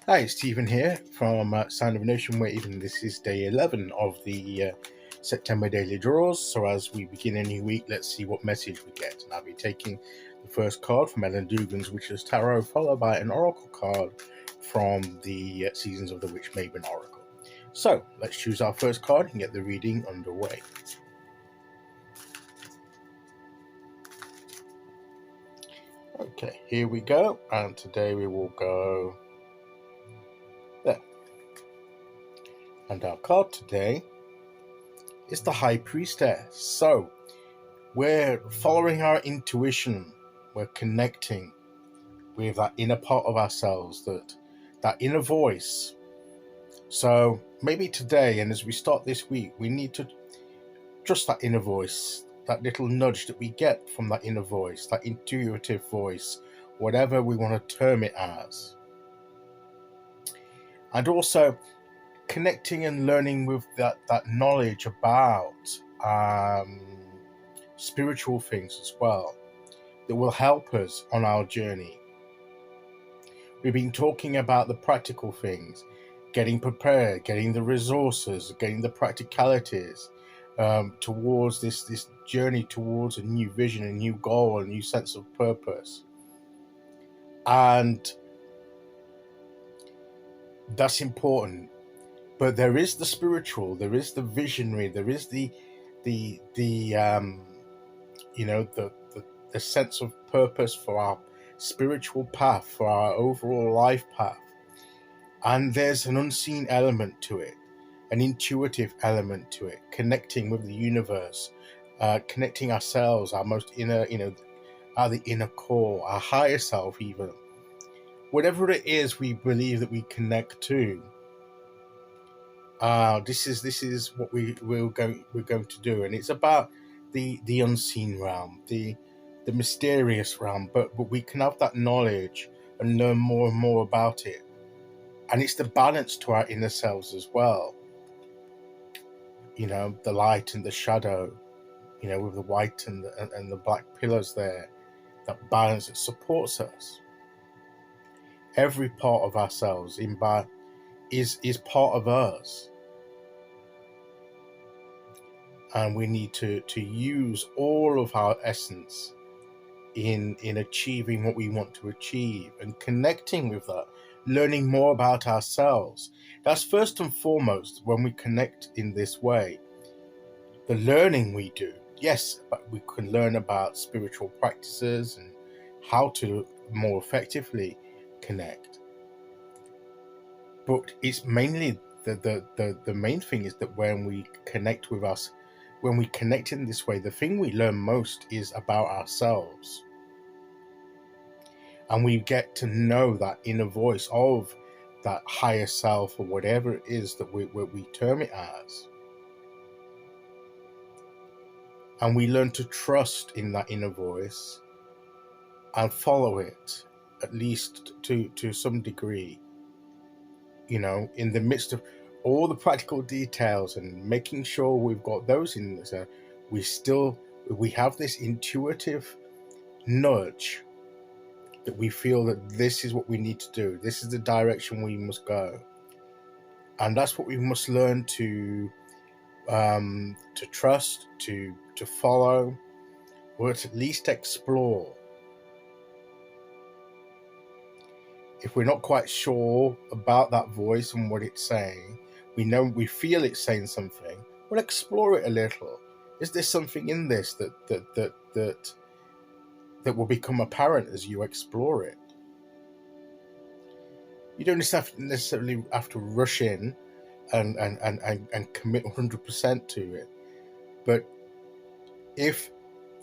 Hi, it's Stephen here from Sound of a Nation, where even this is day 11 of the September daily draws. So, as we begin a new week, let's see what message we get. And I'll be taking the first card from Dugan's Witch's Tarot, followed by an oracle card from the Seasons of the Witch Mabon Oracle. So, let's choose our first card and get the reading underway. Okay, here we go, and today we will go there. And our card today is the High Priestess. So, we're following our intuition. We're connecting with that inner part of ourselves, that inner voice. So maybe today, and as we start this week, we need to trust that inner voice, that little nudge that we get from that inner voice, that intuitive voice, whatever we want to term it as. And also connecting and learning with that knowledge about spiritual things as well, that will help us on our journey. We've been talking about the practical things, getting prepared, getting the resources, getting the practicalities towards this journey towards a new vision, a new goal, a new sense of purpose. And that's important. But there is the spiritual, there is the visionary, there is the sense of purpose for our spiritual path, for our overall life path. And there's an unseen element to it, an intuitive element to it, connecting with the universe, connecting ourselves, our most inner, the inner core, our higher self, even. Whatever it is we believe that we connect to, this is what we're going to do, and it's about the unseen realm, the mysterious realm, but we can have that knowledge and learn more and more about it. And it's the balance to our inner selves as well. The light and the shadow, with the white and the black pillars there, that balance that supports us. Every part of ourselves is part of us. And we need to use all of our essence in achieving what we want to achieve and connecting with that, learning more about ourselves. That's first and foremost when we connect in this way. The learning we do, yes, but we can learn about spiritual practices and how to more effectively connect. But it's mainly the main thing is that when we connect with us, when we connect in this way, the thing we learn most is about ourselves. And we get to know that inner voice of that higher self, or whatever it is that we term it as. And we learn to trust in that inner voice and follow it, at least to some degree. In the midst of all the practical details and making sure we've got those in there, we have this intuitive nudge that we feel that this is what we need to do. This is the direction we must go. And that's what we must learn to trust, to follow, or to at least explore. If we're not quite sure about that voice and what it's saying, we feel it's saying something, we'll explore it a little. Is there something in this that will become apparent as you explore it? You don't necessarily have to rush in and commit 100% to it. But if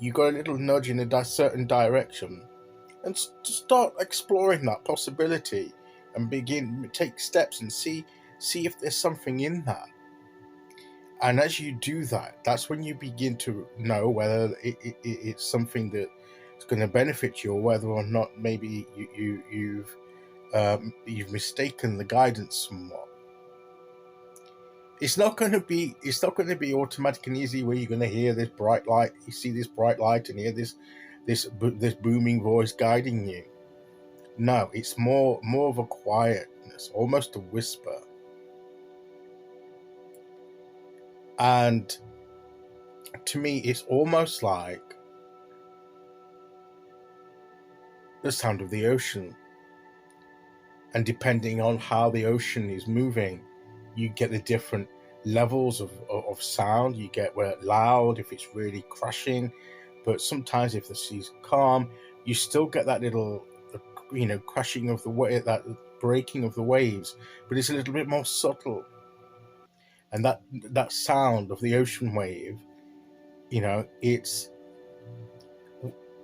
you got a little nudge in a certain direction, and start exploring that possibility and take steps and see if there's something in that. And as you do that, that's when you begin to know whether it's something that's going to benefit you, or whether or not maybe you've mistaken the guidance somewhat. It's not going to be automatic and easy where you're going to hear this bright light, you see this bright light, and hear this booming voice guiding you. No, it's more of a quietness. sacrifice, almost a whisper. And to me, it's almost like the sound of the ocean. And depending on how the ocean is moving, you get the different levels of sound. You get where it's loud, if it's really crashing, but sometimes if the sea's calm, you still get that little, crashing of the wave, that breaking of the waves, but it's a little bit more subtle. And that sound of the ocean wave, it's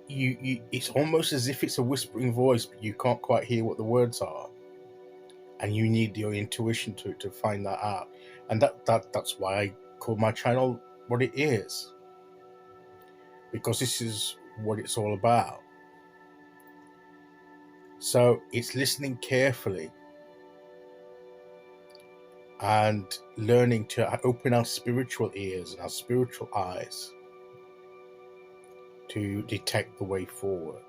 it's almost as if it's a whispering voice, but you can't quite hear what the words are, and you need your intuition to find that out. And that's why I call my channel what it is, because this is what it's all about. So it's listening carefully and learning to open our spiritual ears and our spiritual eyes to detect the way forward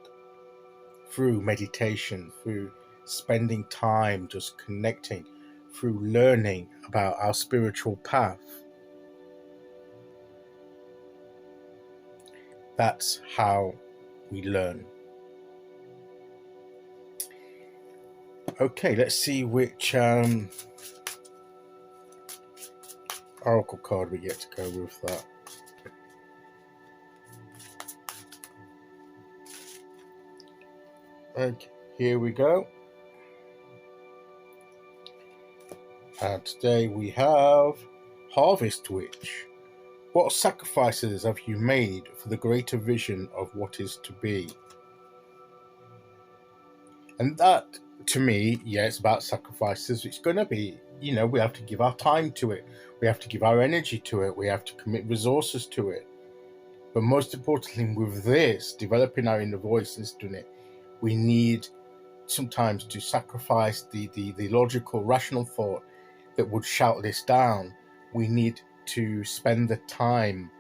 through meditation, through spending time just connecting, through learning about our spiritual path. That's how we learn. Okay, let's see which oracle card we get to go with that. Okay, here we go. And today we have Harvest Witch. What sacrifices have you made for the greater vision of what is to be? And that, to me, it's about sacrifices. It's going to be, we have to give our time to it. We have to give our energy to it. We have to commit resources to it. But most importantly, with this, developing our inner voice and doing it, we need sometimes to sacrifice the logical, rational thought that would shout this down. We need to spend the time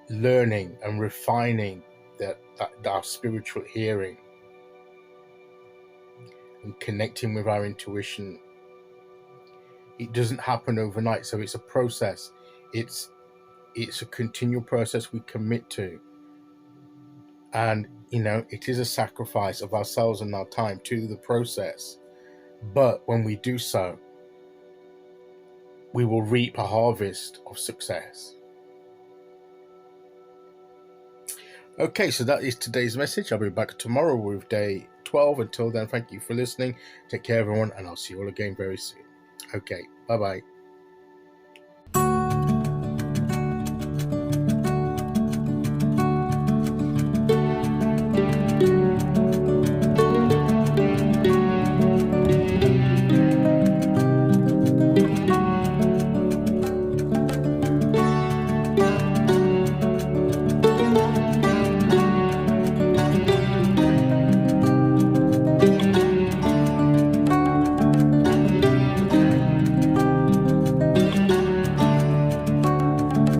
learning and refining that our spiritual hearing and connecting with our intuition. It doesn't happen overnight, so it's a process. It's a continual process we commit to, and it is a sacrifice of ourselves and our time to the process. But when we do so, we will reap a harvest of success. Okay, so that is today's message. I'll be back tomorrow with day 12. Until then, thank you for listening. Take care, everyone, and I'll see you all again very soon. Okay, bye-bye.